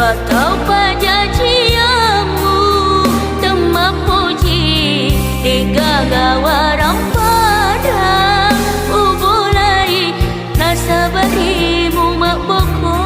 Sabatau pajajiamu temah puji digagawarang padang ubulai nasabarimu mak boko.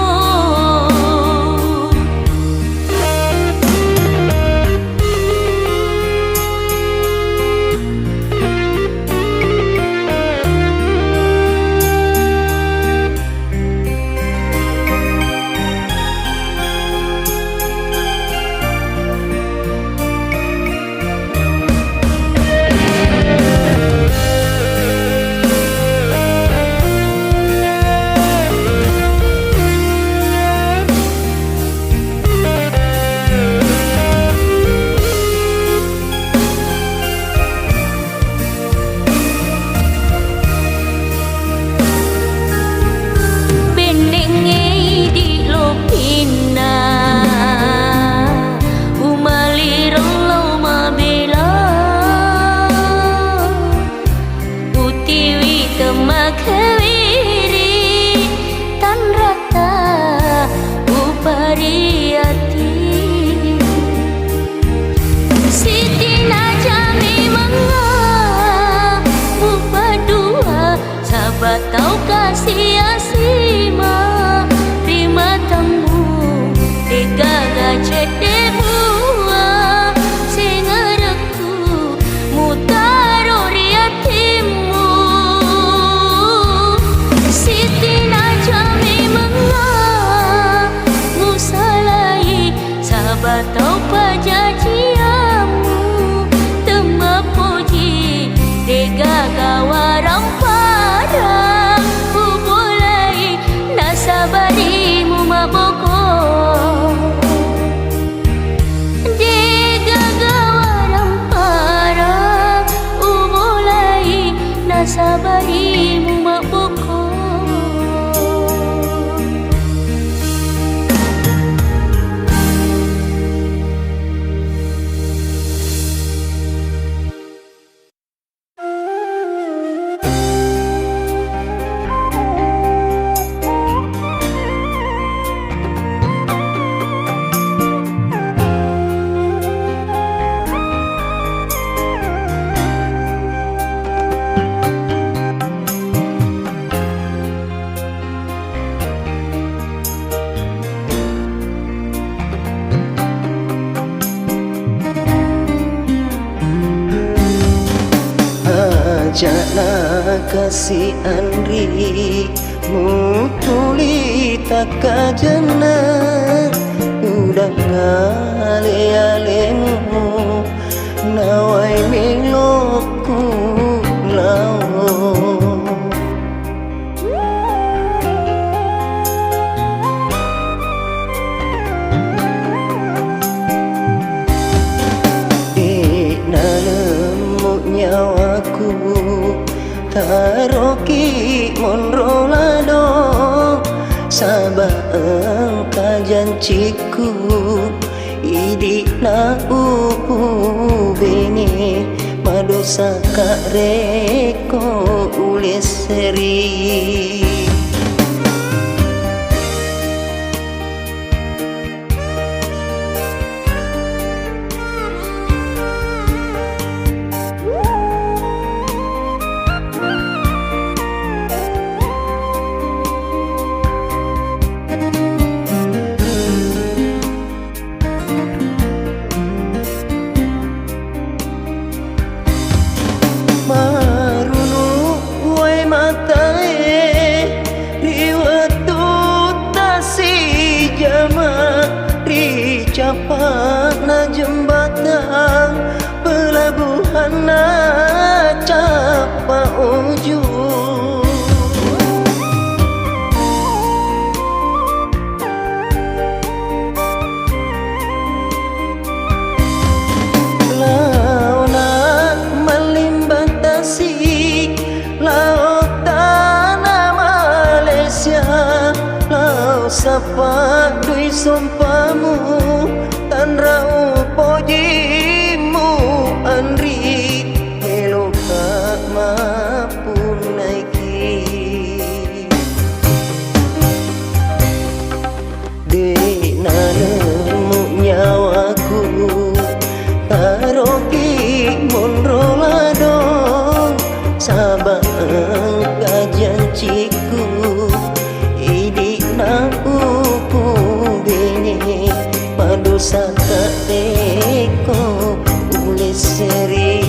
Sabatau kasih asima terima tamu degaga cede bua singereku mutaro riatimu Siti najami menga musalai sabatau pajajiamu temah puji degaga warang padang ubulai nasabarimu maboko digagawarang padang ubulai nasabarimu maboko. Jana kasih Andri mutuli taka jana udah ngale-alemu nawai miloku lao di nalemu nyawaku taroki monrolado sabang kajanciku idi na bini madosa kareko ulis seri. Capak na jembatan pelabuhan na capa ujung launa melimbatasi laut tanah Malaysia lau sapa dui sumpamu tan rau pojimu Andri meloka mapun naiki de nana na upo bene padosa kadeko ulis seri.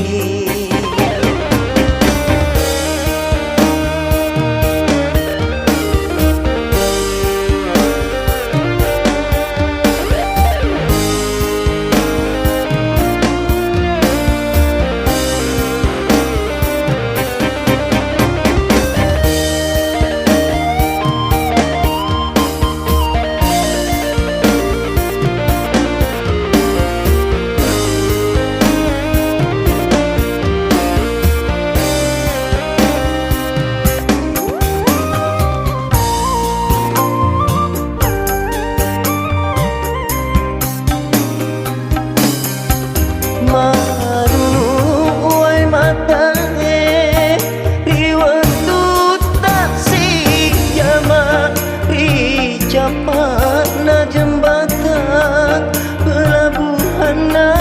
Cepat na jembatan pelabuhan na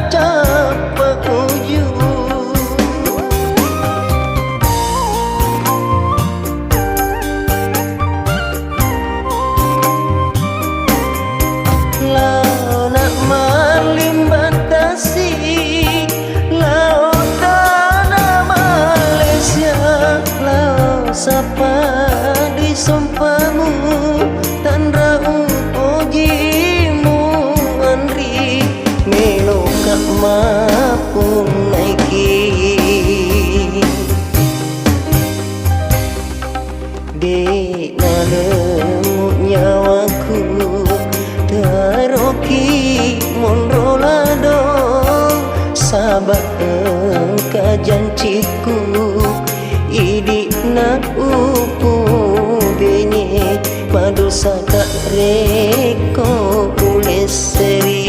capai ujung. Lau nak malim batasi lautan Malaysia, lau sapa di sompamu tan rau ojimu anri melo kak mapung naiki dek nalemu nyawaku teroki monrolado sabak engka janjiku idik na upu bene padosa kak reko ulis seri.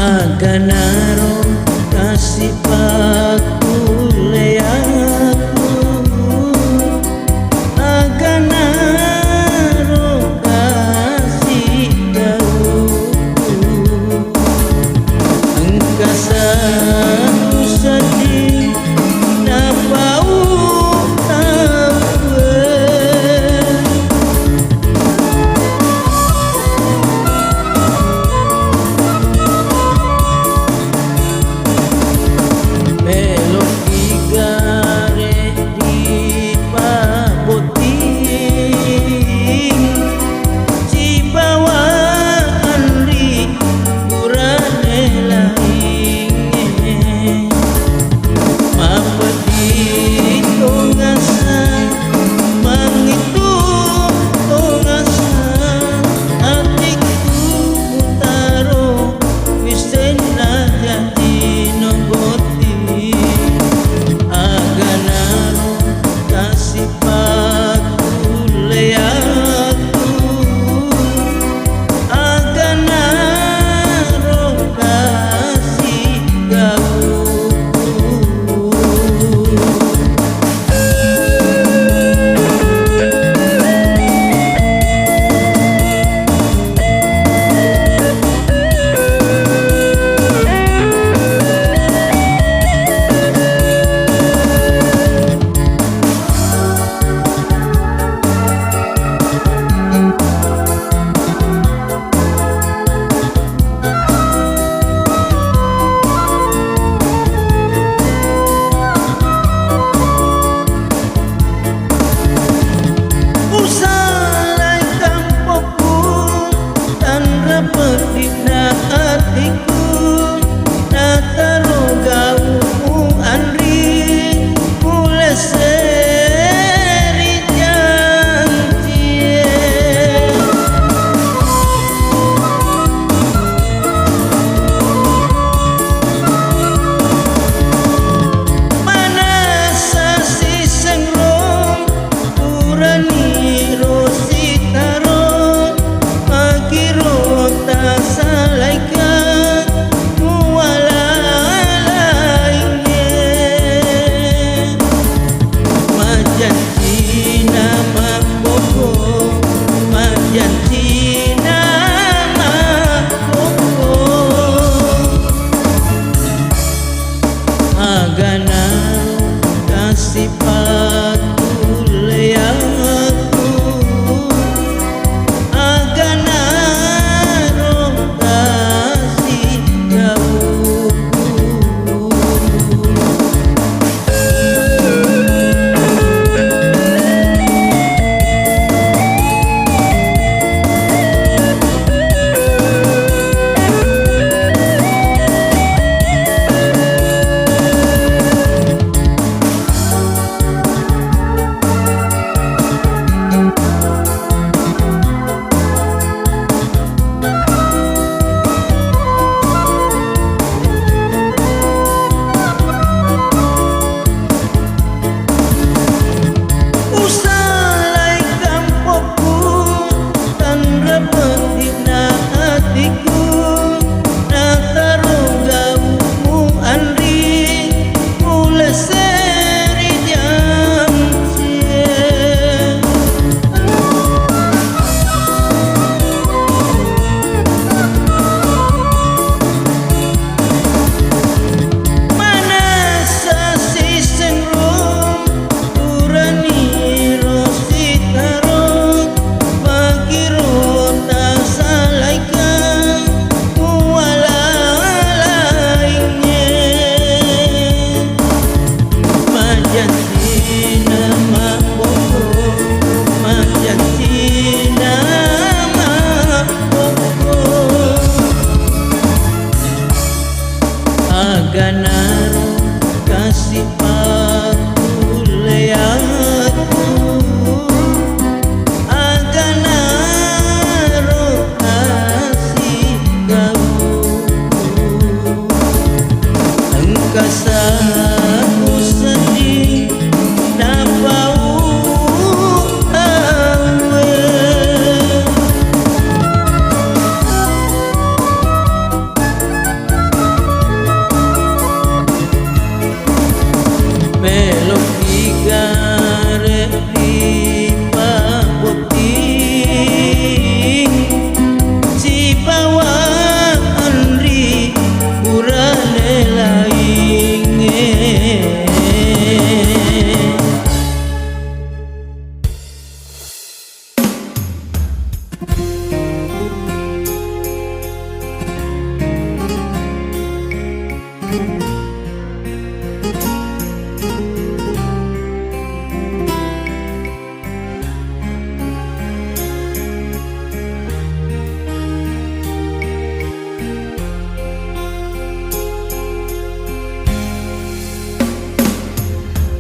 Aganaro kasih paku leaku, aganaro kasih dauku, engkasa sedih napau tawe.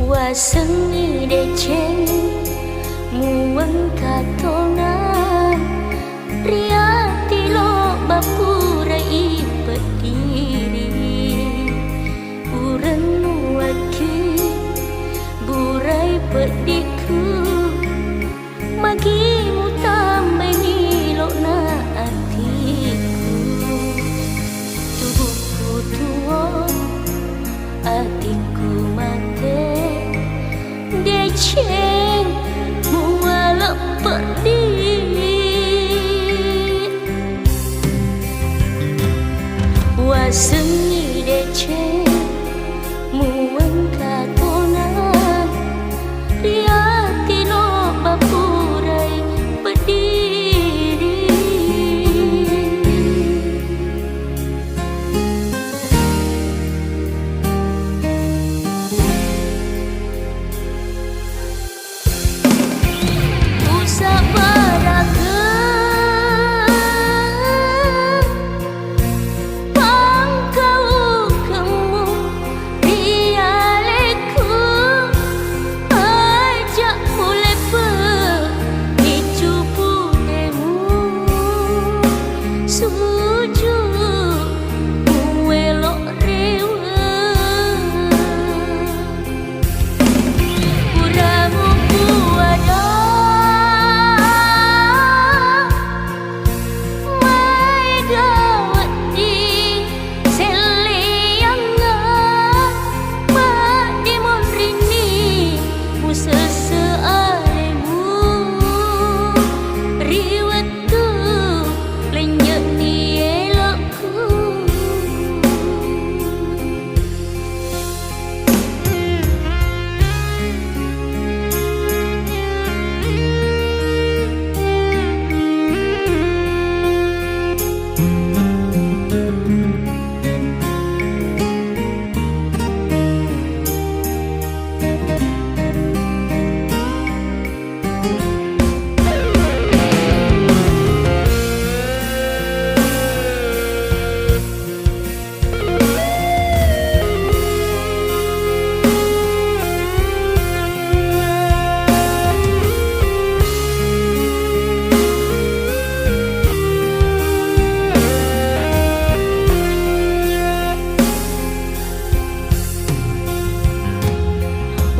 Wasengi deceng muang katongan riati lo bapurai pediri uren waki burai pediku magimu tambeni lo na atiku tubuhku tua atiku mate deceng mualak pedih wasengi deceng muang katonan riati no bapurai pediri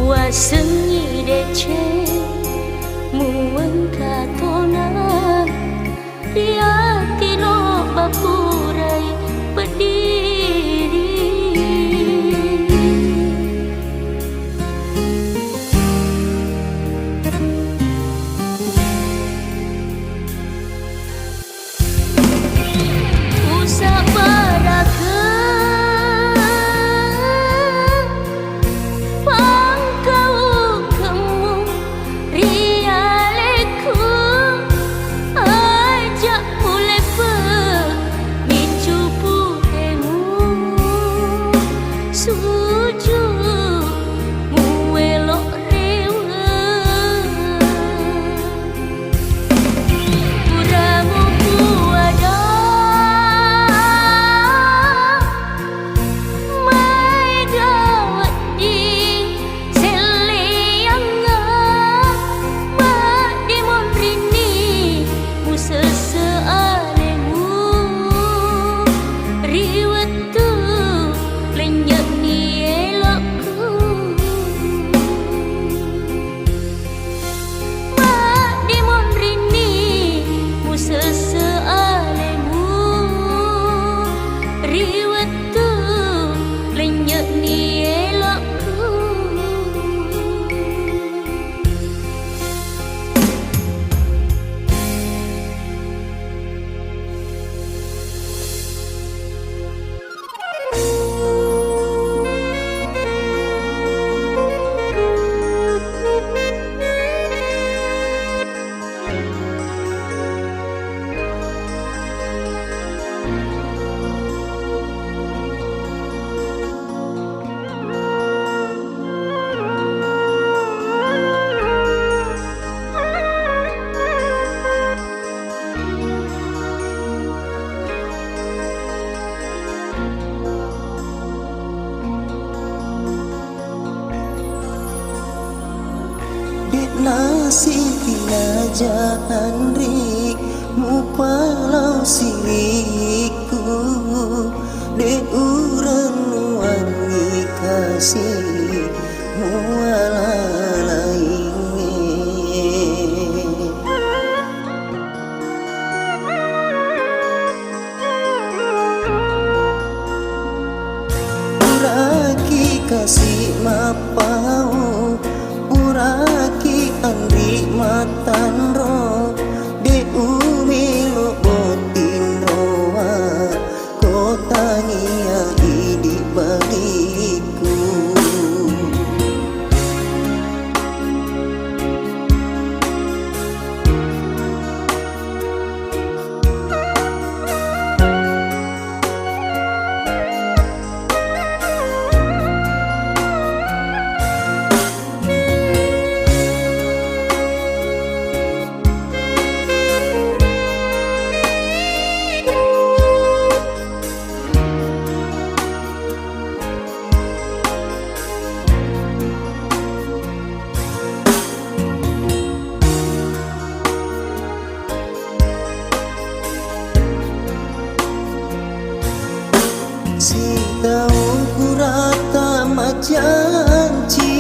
wasengi deceng muang katonan riati no bapurai pediri usah baraga majaan ri mupalau siriku de urang wangi kasih muala kasih mapau uraki andri matan ro de umilo botin roa kotania di baliku si tahu kurata majanji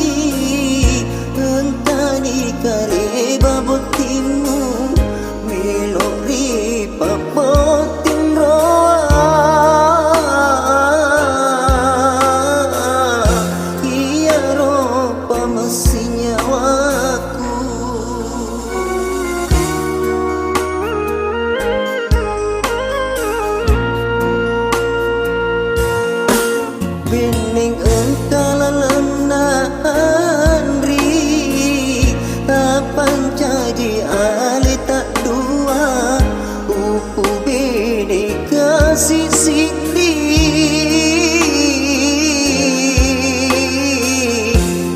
entani kare babotimu melori papotin roa iya ropa mesinya waku bening engkalalenaan ri tapan jadi ali tak dua upu bede kasih sidi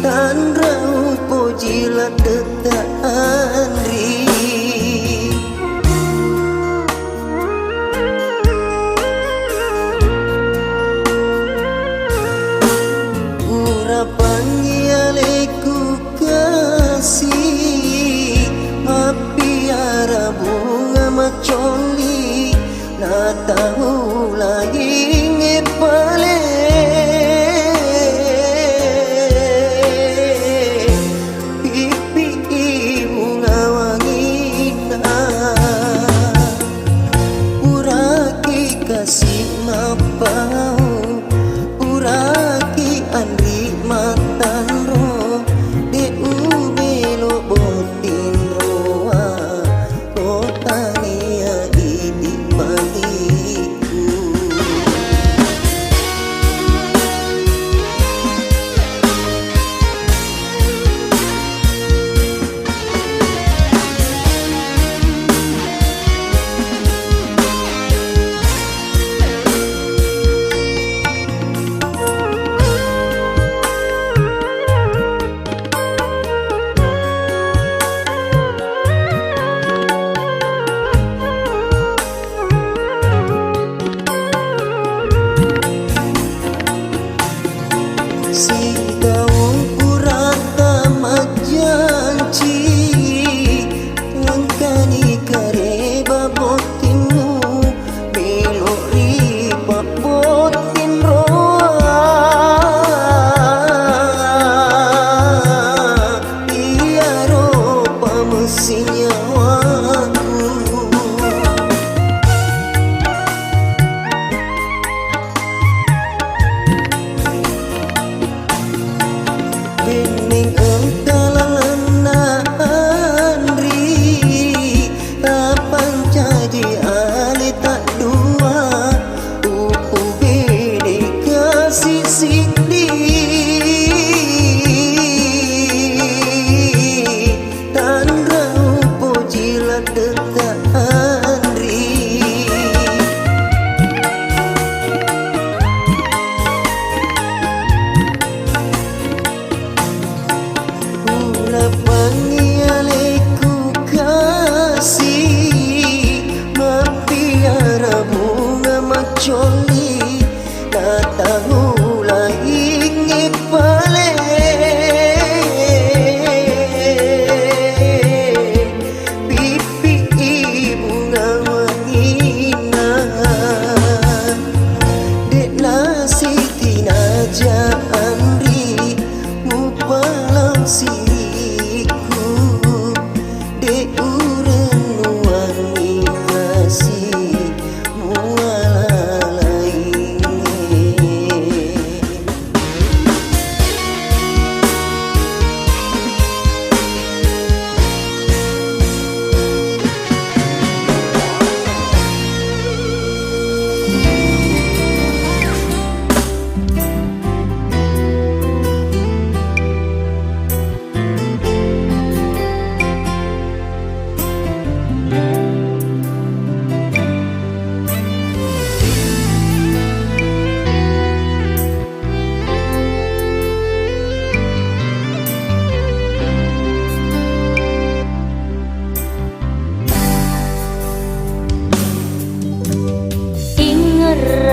tan raut pojilat detaan ri panggilku kasih mapiara bunga macoli na tahu lagi ngepale pipi bunga wangi na uraki kasih mapau uraki andri matan ro de ubelo botin roa kotania di baliku si daun urata majanji langkani kare babotimu belori papotin roa iya ropa mesinya waku bening engkalalenaan ri tapan jadi ali tak dua upu bede kasih sidi tan raupo jilat detaan ri panggilku kasih mapiara bunga macoli tak tahu lagi ngepale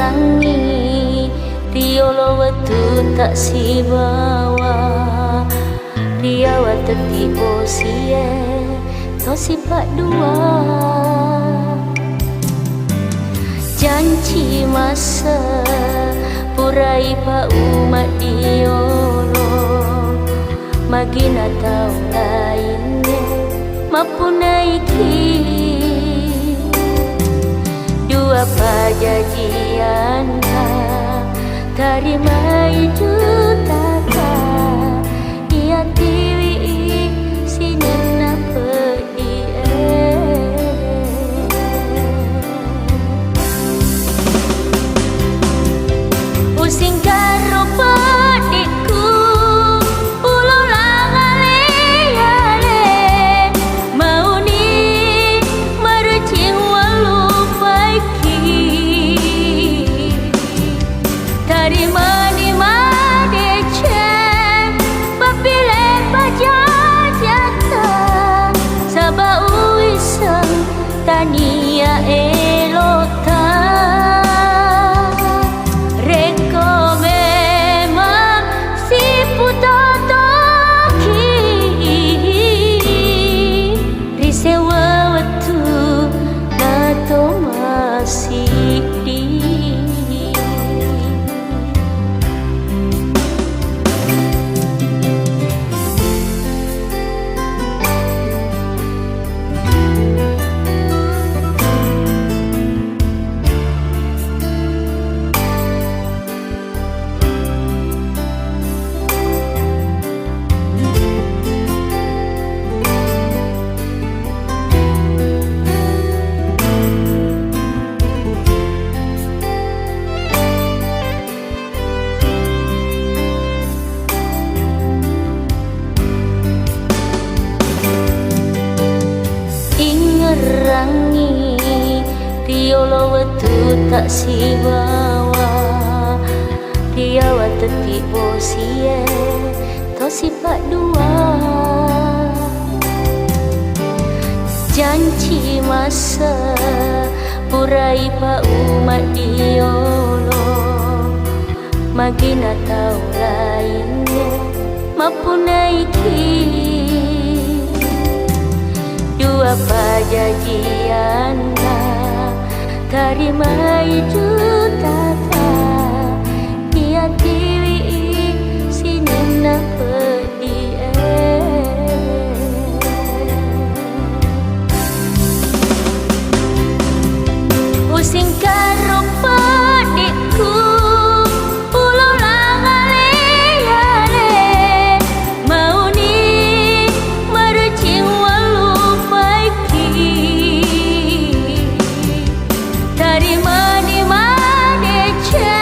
rangi tiolo wetu tak si bawa dia wateti bosie to si pak dua janji masa purai pak umat diolo magina tahu lainnya mapunaiki dua perjanjian terima itu tata dia tiwi sini napa dia pusing karo padikku ulo langale mau ni merucing walu baiki dari mani madece papile baja jata sabau isang tania elota rangi tiolo wetu tak si bawa dia wateti bosie to si pak dua janji masa purai pak umat diolo magina tahu lainnya mapunaiki dua perjanjian terima itu tata dia tiwi sini napa dia pusing karo padikku ulo langale mau ni merucing dari mani madece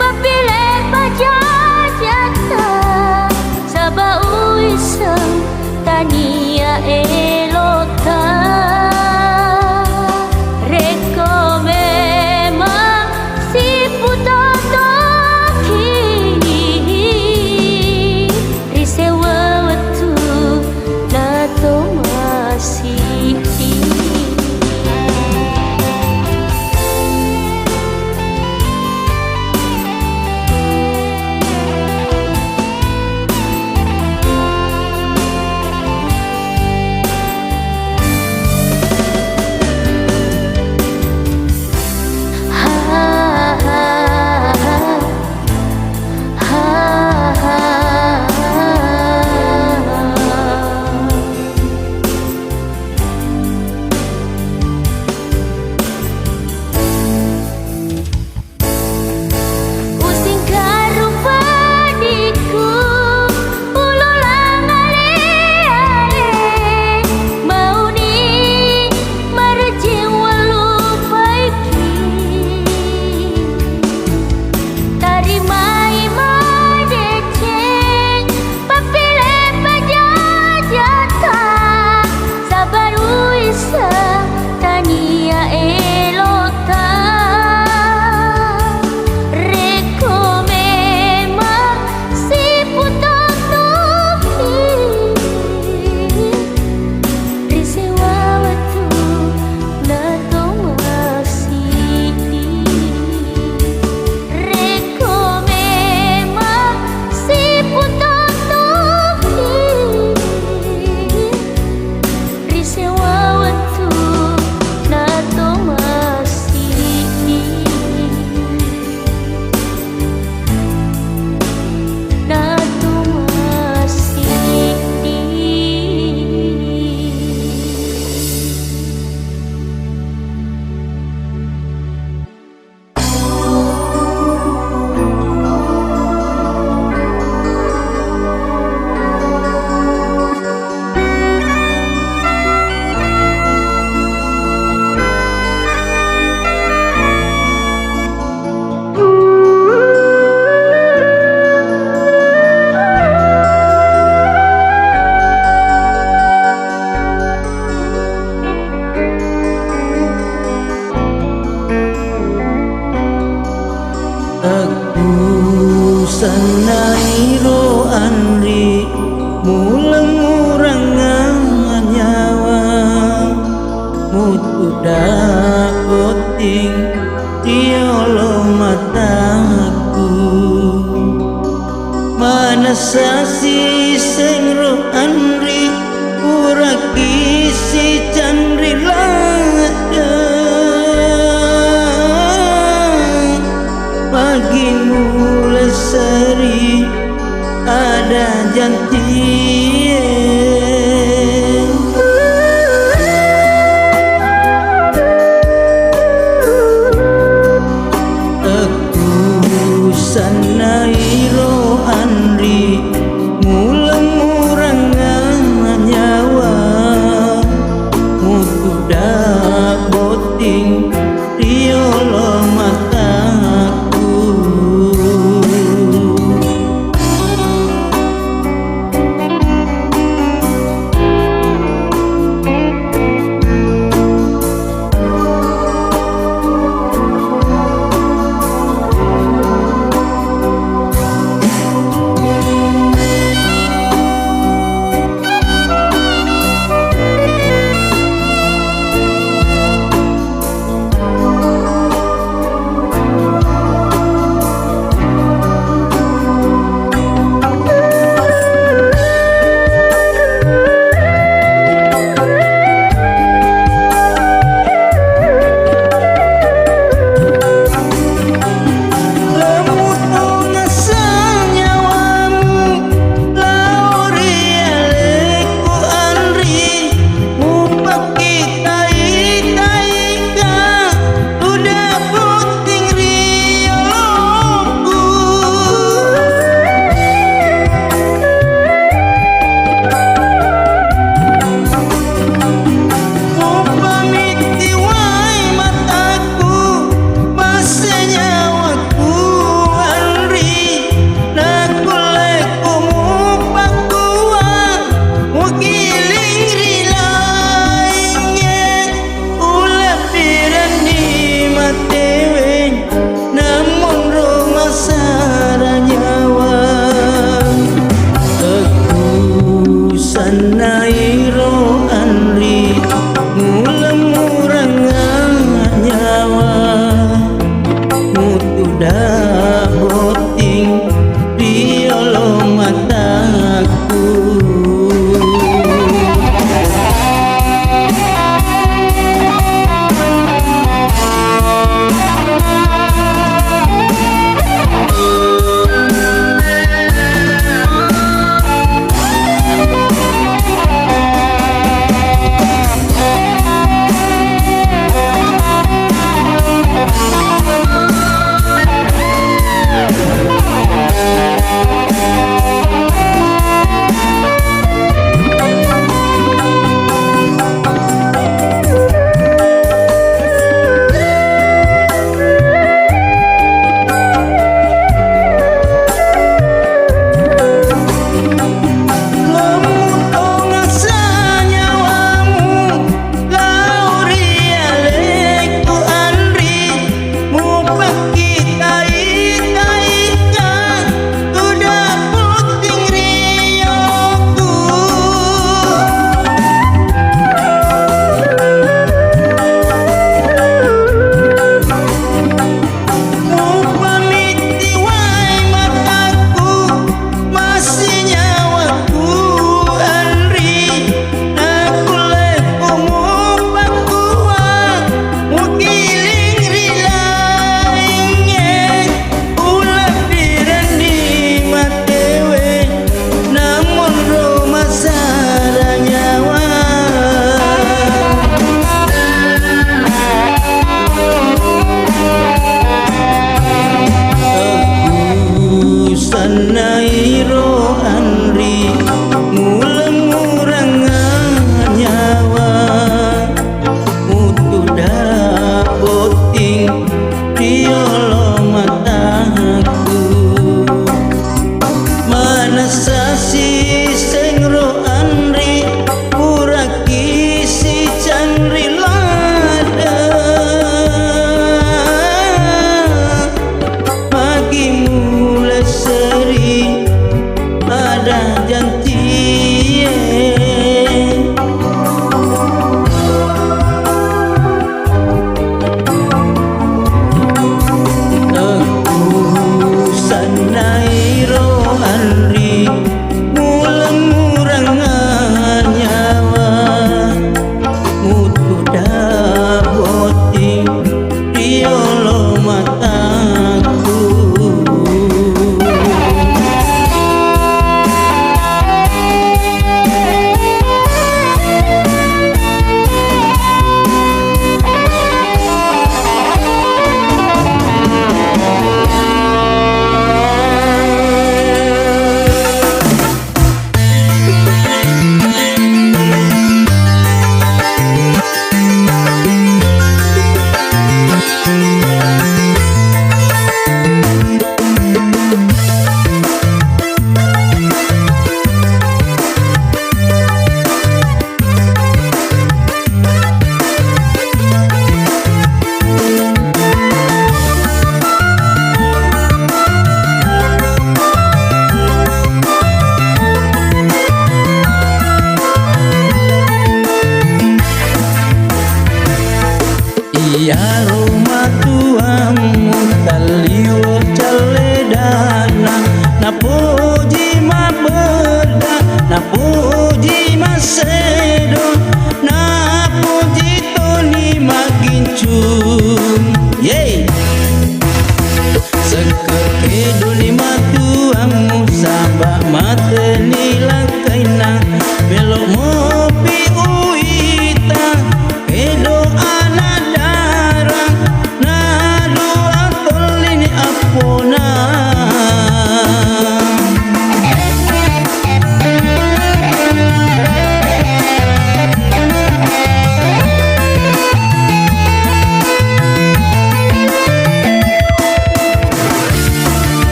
papile baja jata udah poting tiolo mataku mana sasi sengro andri uraki si candri lada pagi mulai seri ada jantie aku sanairo andri mulang murangan nyawa muda boting riolo mataku Ya rumah tuamu taliwa caledana, na puji ma berda, na puji ma sedo, na puji toni ma gincung. Yeay. Sekeke duli ma tuamu sabak mate nilang kaina, belok mopi uita kedo anak darang, na dua tolini apona.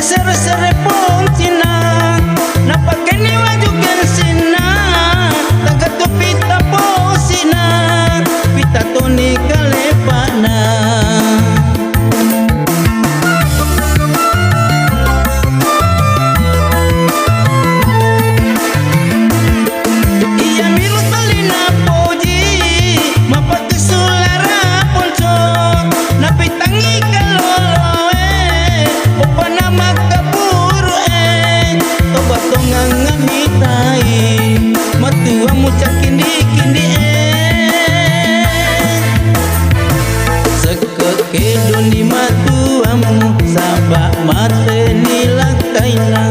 Sere-sere pontina, na pakeni wajukan sina, taga tu pita posina, pita toni kalepana. Iya milu talina poji, mapake sulara ponco, na pitangi kaloloe, opa nama kaburu tobatonganga mitai, matua mucak kindi-kindi sekeke doni matuamu sabak mate nilang kaina,